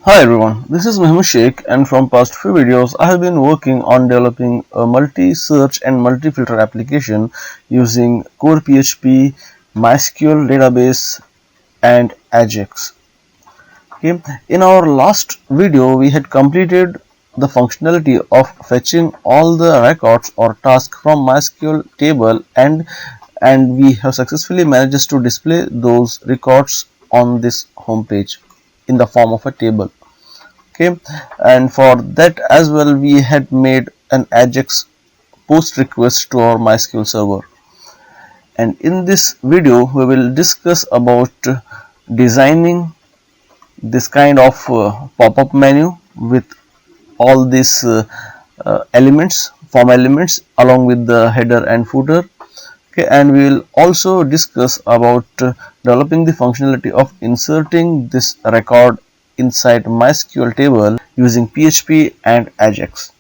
Hi everyone, this is Muhammad Sheikh, and from past few videos I have been working on developing a multi-search and multi-filter application using core PHP, MySQL database and AJAX. Okay. In our last video we had completed the functionality of fetching all the records or tasks from MySQL table and we have successfully managed to display those records on this home page in the form of a table. Okay, and for that as well we had made an AJAX post request to our MySQL server, and in this video we will discuss about designing this kind of pop-up menu with all these elements, form elements, along with the header and footer. Okay, and we will also discuss about developing the functionality of inserting this record inside MySQL table using PHP and AJAX.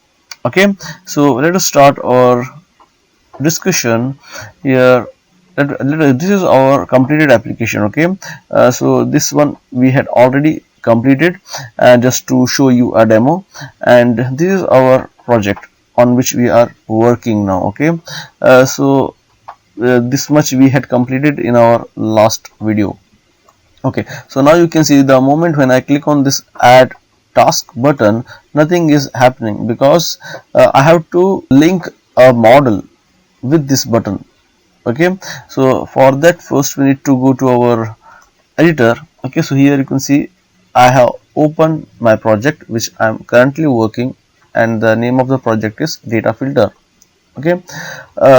Okay, so let us start our discussion here. This is our completed application. Okay, so this one we had already completed, just to show you a demo, and this is our project on which we are working now. Okay, this much we had completed in our last video. Okay, so now you can see the moment when I click on this add task button, nothing is happening because I have to link a model with this button. Okay, so for that first we need to go to our editor. Okay, so here you can see I have opened my project which I am currently working, and the name of the project is data filter. Okay,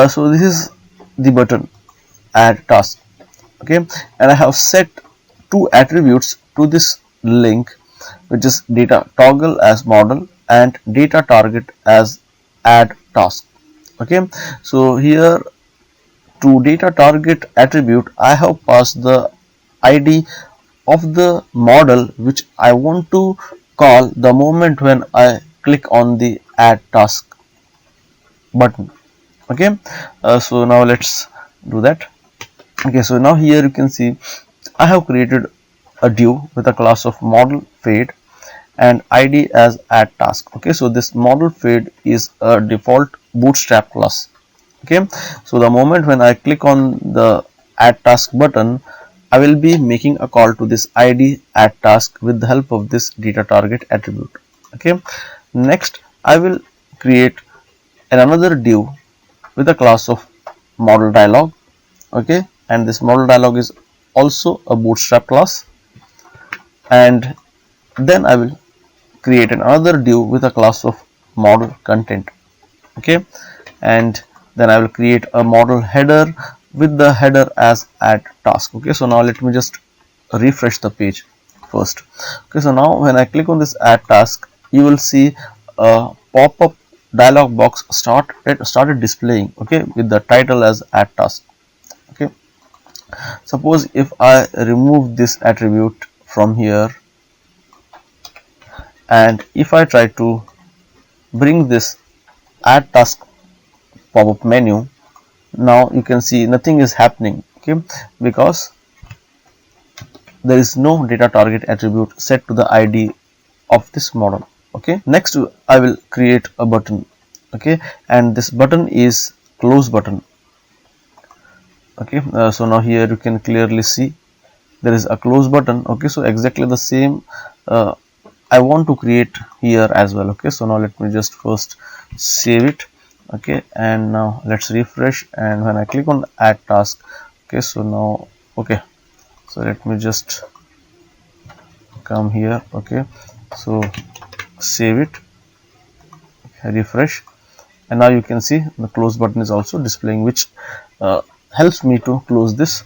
so this is the button add task. Okay, and I have set two attributes to this link, which is data toggle as model and data target as add task. Okay, so here to data target attribute I have passed the ID of the model which I want to call the moment when I click on the add task button. Okay, so now let's do that. Okay, so now here you can see I have created a div with a class of model fade and ID as add task. Okay, so this model fade is a default bootstrap class. Okay, so the moment when I click on the add task button, I will be making a call to this ID add task with the help of this data target attribute. Okay, next I will create another div with a class of model dialog. Okay, and this model dialog is also a bootstrap class, and then I will create another div with a class of model content. Okay, and then I will create a model header with the header as add task. Okay, so now let me just refresh the page first. Okay, so now when I click on this add task, you will see a pop-up dialog box started displaying. Okay, with the title as add task. Okay, suppose if I remove this attribute from here, and if I try to bring this add task pop-up menu, now you can see nothing is happening. Okay, because there is no data target attribute set to the ID of this model. Okay, next I will create a button. Okay, and this button is close button. Okay, so now here you can clearly see there is a close button. Okay, so exactly the same I want to create here as well. Okay, so now let me just first save it. Okay, and now let's refresh, and when I click on add task, okay, so now, okay, so let me just come here. Okay, so save it, refresh, and now you can see the close button is also displaying, which helps me to close this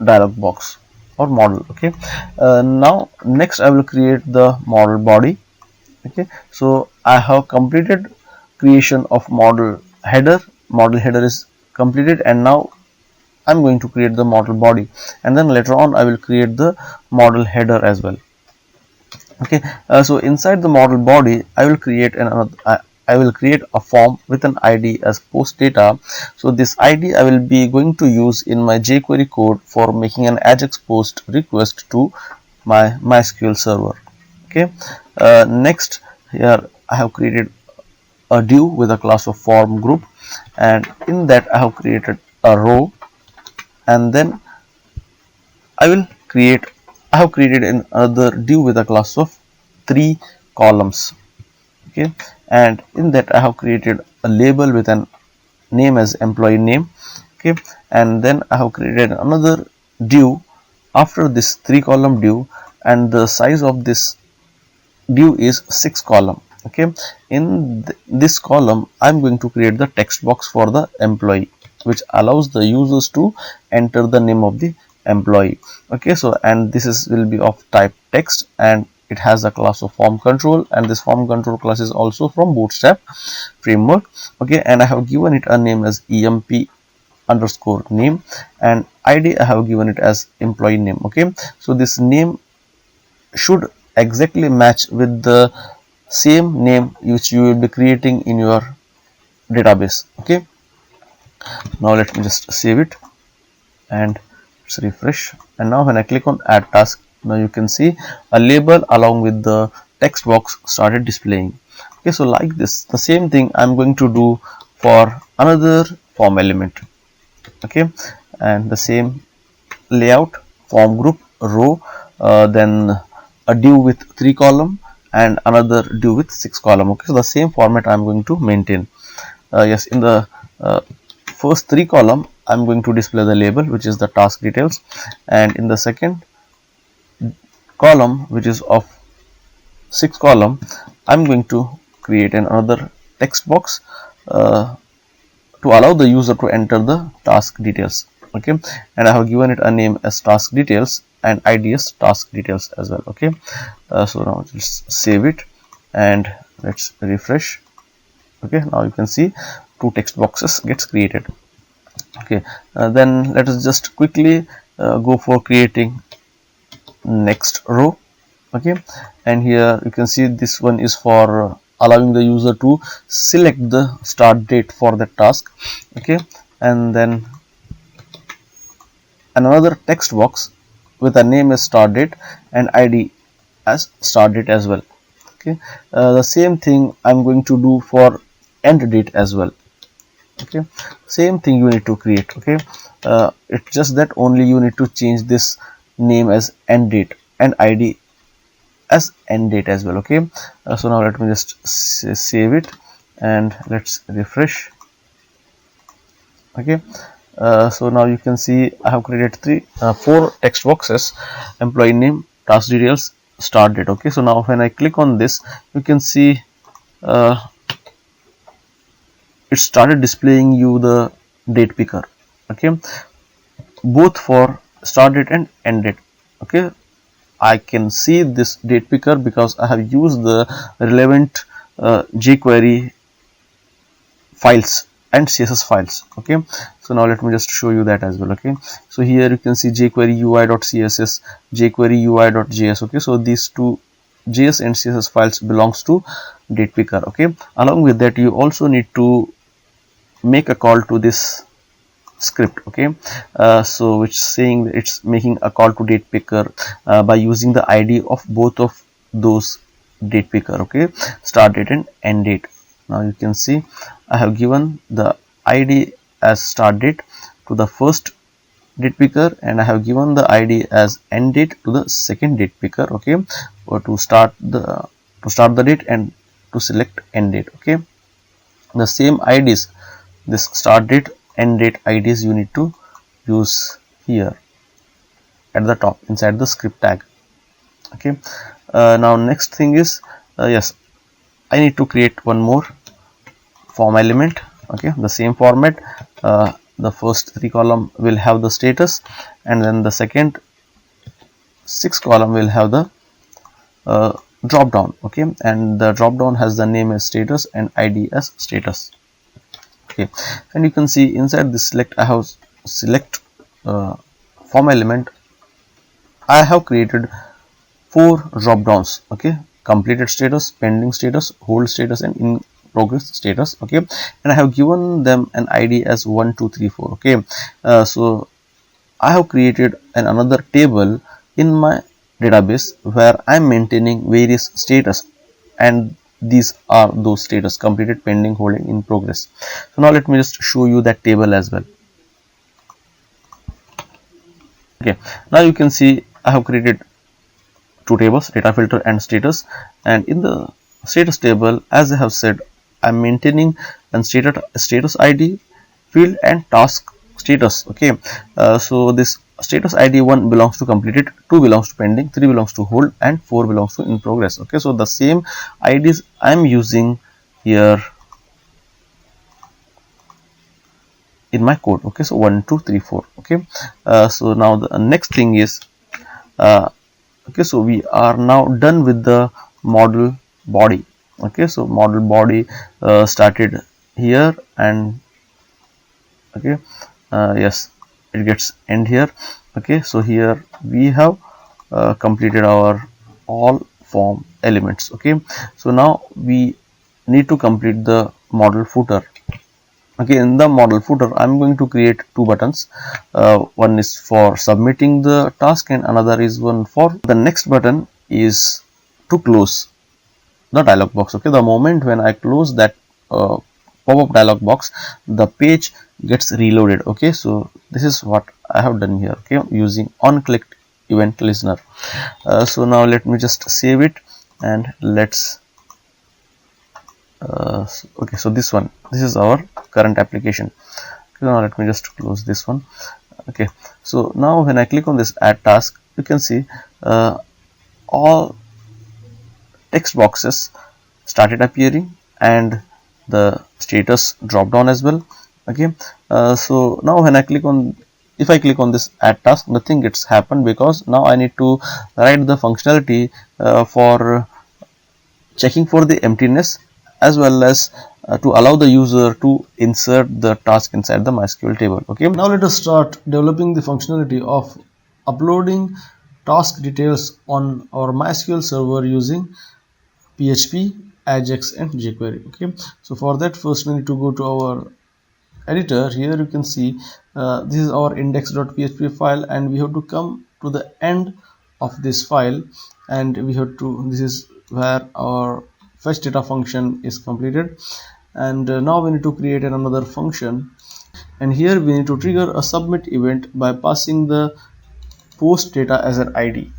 dialog box or model. Okay, now next I will create the model body. Okay, so I have completed creation of model header. Model header is completed, and now I'm going to create the model body, and then later on I will create the model header as well. Okay, so inside the model body I will create I will create a form with an ID as post data. So this ID I will be going to use in my jQuery code for making an AJAX post request to my MySQL server. Okay. Next, here I have created a div with a class of form group, and in that I have created a row, and then I have created another div with a class of 3 columns. Okay, and in that I have created a label with an name as employee name. Okay, and then I have created another div after this 3 column div, and the size of this div is 6 column. Okay, in this column I'm going to create the text box for the employee, which allows the users to enter the name of the employee. Okay, so and this is will be of type text, and it has a class of form control, and this form control class is also from Bootstrap framework. Okay, and I have given it a name as emp underscore name, and id I have given it as employee name. Okay, so this name should exactly match with the same name which you will be creating in your database. Okay, now let me just save it and let's refresh. And now when I click on add task, now you can see a label along with the text box started displaying. Okay, so like this, the same thing I'm going to do for another form element. Okay, and the same layout, form group, row, then a div with 3 column and another div with 6 column. Okay, so the same format I'm going to maintain. Yes, in the first 3 column I'm going to display the label, which is the task details, and in the second column, which is of 6 column, I'm going to create another text box to allow the user to enter the task details. Okay, and I have given it a name as task details and id as task details as well. Okay, so now let's save it and let's refresh. Okay, now you can see 2 text boxes gets created. Okay, then let us just quickly go for creating next row. Okay, and here you can see this one is for allowing the user to select the start date for the task. Okay, and then another text box with a name as start date and id as start date as well. Okay, the same thing I'm going to do for end date as well. Okay, same thing you need to create. Okay, it's just that only you need to change this name as end date and id as end date as well. Okay, so now let me just save it and let's refresh. Okay, so now you can see I have created 4 text boxes: employee name, task details, start date. Okay, so now when I click on this, you can see it started displaying you the date picker. Okay, both for start date and end date. Okay, I can see this date picker because I have used the relevant jQuery files and CSS files. Okay, so now let me just show you that as well. Okay, so here you can see jQuery UI.css, jQuery UI.js. Okay, so these two JS and CSS files belongs to date picker. Okay, along with that you also need to make a call to this script. Okay, so which saying it's making a call to date picker by using the id of both of those date picker. Okay, start date and end date. Now you can see I have given the id as start date to the first date picker, and I have given the id as end date to the second date picker. Okay, or to start the date and to select end date. Okay, the same IDs, this start date, end date IDs, you need to use here at the top inside the script tag. Okay, now next thing is yes, I need to create one more form element. Okay, the same format. The first 3 column will have the status, and then the second 6 column will have the drop down. Okay, and the drop down has the name as status and id as status. Okay, and you can see inside this select, I have select form element. I have created 4 drop downs. Okay, completed status, pending status, hold status, and in progress status. Okay, and I have given them an id as 1 2 3 4. Okay, so I have created another table in my database where I'm maintaining various status, and these are those status: completed, pending, holding, in progress. So now let me just show you that table as well. Okay, now you can see I have created two tables, data filter and status, and in the status table, as I have said, I'm maintaining an status ID field and task status. Okay, so this status ID 1 belongs to completed, 2 belongs to pending, 3 belongs to hold, and 4 belongs to in progress. Okay, so the same IDs I'm using here in my code. Okay, so 1 2 3 4. Okay, so now the next thing is uh, okay, so we are now done with the model body. Okay, so model body started here, and okay, yes, it gets end here. Okay, so here we have completed our all form elements. Okay, so now we need to complete the model footer. Okay, in the model footer I'm going to create two buttons. One is for submitting the task, and another is one for the next button is to close the dialog box. Okay, the moment when I close that pop-up dialog box, the page gets reloaded. Okay, so this is what I have done here, okay, using on-clicked event listener. So now let me just save it, and let's okay, so this is our current application. Okay, now let me just close this one. Okay, so now when I click on this add task, you can see all text boxes started appearing, and the status drop down as well. Okay, so now when I click on, if I click on this add task, nothing gets happened, because now I need to write the functionality for checking for the emptiness, as well as to allow the user to insert the task inside the MySQL table. Okay, now let us start developing the functionality of uploading task details on our MySQL server using PHP, AJAX and jQuery. Okay, so for that, first we need to go to our editor. Here you can see this is our index.php file, and we have to come to the end of this file, and we have to, this is where our fetch data function is completed. And now we need to create another function, and here we need to trigger a submit event by passing the post data as an ID.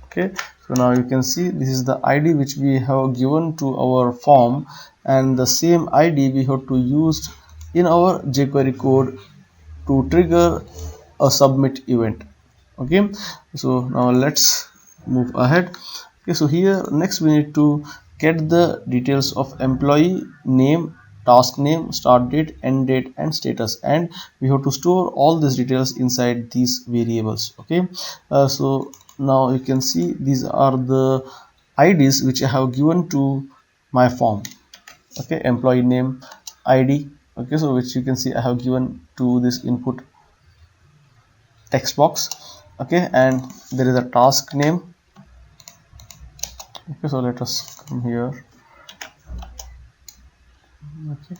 Okay, so now you can see this is the ID which we have given to our form, and the same ID we have to use in our jQuery code to trigger a submit event. Okay, so now let's move ahead. Okay, so here next we need to get the details of employee name, task name, start date, end date and status, and we have to store all these details inside these variables. Okay, so now you can see these are the IDs which I have given to my form. Okay, employee name ID. Okay, so which you can see I have given to this input text box. Okay, and there is a task name. Okay, so let us come here. Okay,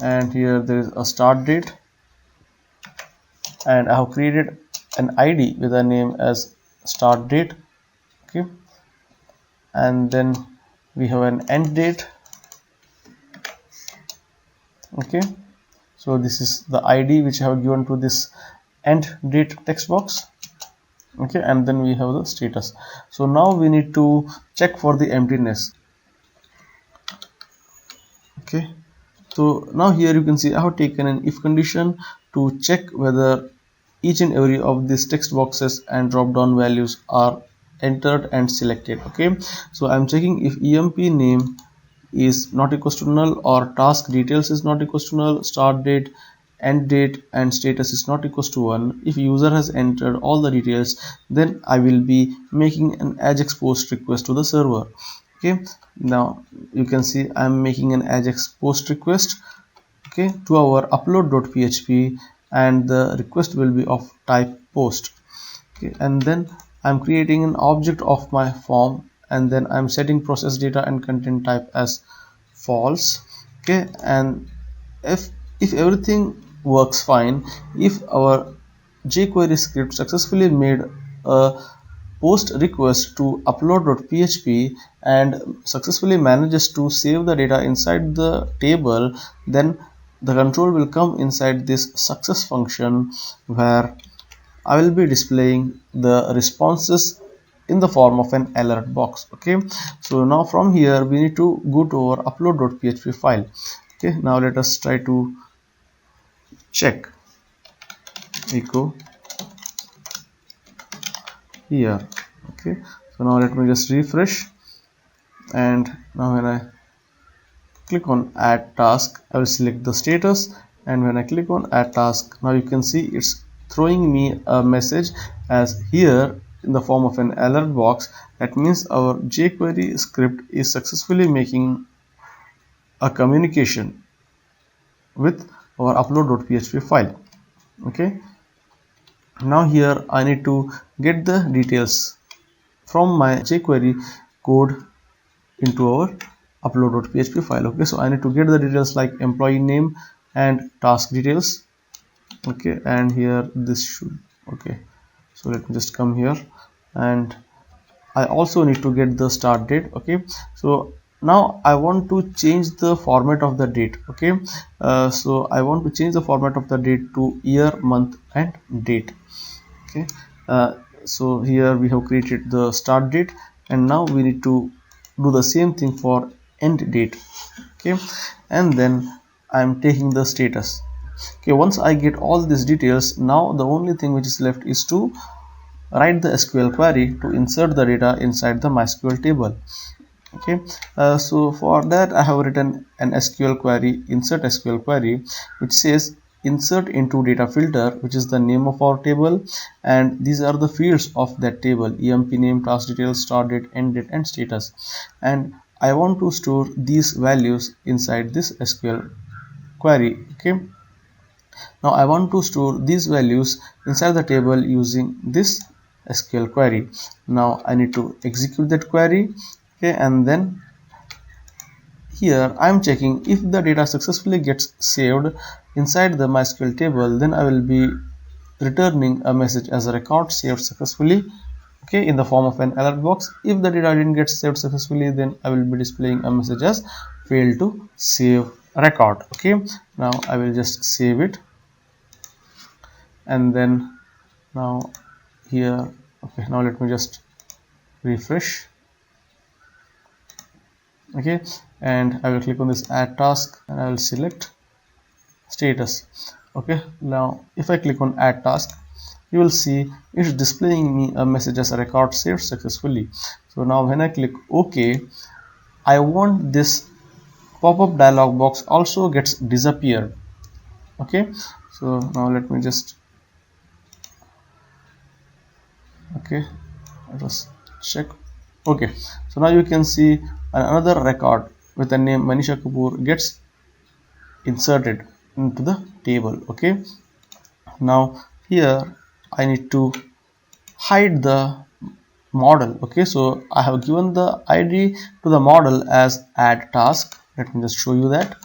and here there is a start date, and I have created an ID with a name as start date. Okay, and then we have an end date. Okay, so this is the ID which I have given to this end date text box. Okay, and then we have the status. So now we need to check for the emptiness. Okay, so now here you can see I have taken an if condition to check whether each and every of these text boxes and drop down values are entered and selected. Okay, so I'm checking if emp name is not equals to null, or task details is not equals to null, start date, end date and status is not equals to 1. If user has entered all the details, then I will be making an AJAX post request to the server. Okay, now you can see I'm making an AJAX post request, okay, to our upload.php, and the request will be of type post. Okay, and then I'm creating an object of my form, and then I'm setting process data and content type as false. Okay, and if everything works fine, if our jQuery script successfully made a post request to upload.php and successfully manages to save the data inside the table, then the control will come inside this success function, where I will be displaying the responses in the form of an alert box. Okay, so now from here we need to go to our upload.php file. Okay, now let us try to check. Echo here. Okay, so now let me just refresh, and now when I click on add task, I will select the status, and when I click on add task, now you can see it's throwing me a message as here in the form of an alert box. That means our jQuery script is successfully making a communication with our upload.php file. Okay, now here I need to get the details from my jQuery code into our upload.php file. Okay, so I need to get the details like employee name and task details. Okay, and here this should, okay, so let me just come here, and I also need to get the start date. Okay, so now I want to change the format of the date. Okay, so I want to change the format of the date to year, month and date. Okay, so here we have created the start date, and now we need to do the same thing for end date. Okay, and then I'm taking the status. Okay, once I get all these details, now the only thing which is left is to write the SQL query to insert the data inside the MySQL table. Okay, so for that I have written an SQL query, insert SQL query, which says insert into data filter, which is the name of our table, and these are the fields of that table: emp name, task details, start date, end date and status. And I want to store these values inside this SQL query. Okay, now I want to store these values inside the table using this SQL query. Now I need to execute that query. Okay, and then here I am checking if the data successfully gets saved inside the MySQL table, then I will be returning a message as a record saved successfully. Okay, in the form of an alert box. If the data didn't get saved successfully, then I will be displaying a message as failed to save record. Okay, now I will just save it, and then now here, okay, now let me just refresh. Okay, and I will click on this add task, and I will select status. Okay, now if I click on add task, you will see it's displaying me a message as a record saved successfully. So now when I click OK, I want this pop-up dialog box also gets disappeared. Okay, so now let me just, okay, let us check. Okay, so now you can see another record with the name Manisha Kapoor gets inserted into the table. Okay, now here I need to hide the model. Okay, so I have given the ID to the model as add task. Let me just show you that.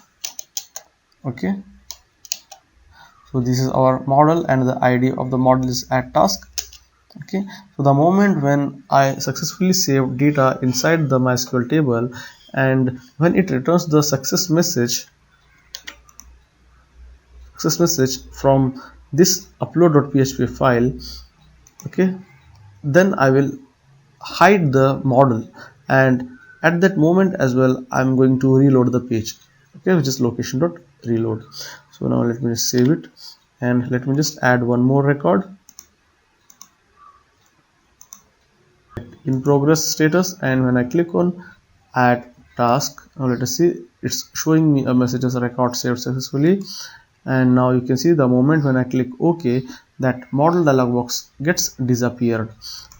Okay, so this is our model, and the ID of the model is add task. Okay, so the moment when I successfully save data inside the MySQL table, and when it returns the success message from this upload.php file, okay, then I will hide the model, and at that moment as well I'm going to reload the page. Okay, which is location.reload. So now let me just save it, and let me just add one more record, in progress status, and when I click on add task, now let us see, it's showing me a message as a record saved successfully. And now you can see the moment when I click OK, that model dialog box gets disappeared.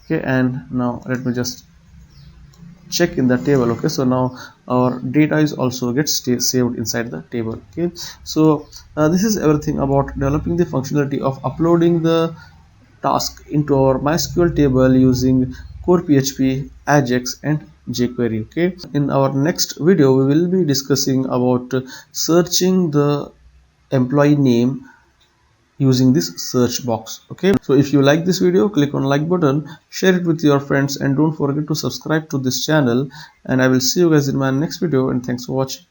Okay, and now let me just check in the table. Okay, so now our data is also gets saved inside the table. Okay, so this is everything about developing the functionality of uploading the task into our MySQL table using core PHP, AJAX and jQuery. Okay, in our next video we will be discussing about searching the employee name using this search box. Okay, so if you like this video, click on like button, share it with your friends, and don't forget to subscribe to this channel. And I will see you guys in my next video, and thanks for watching.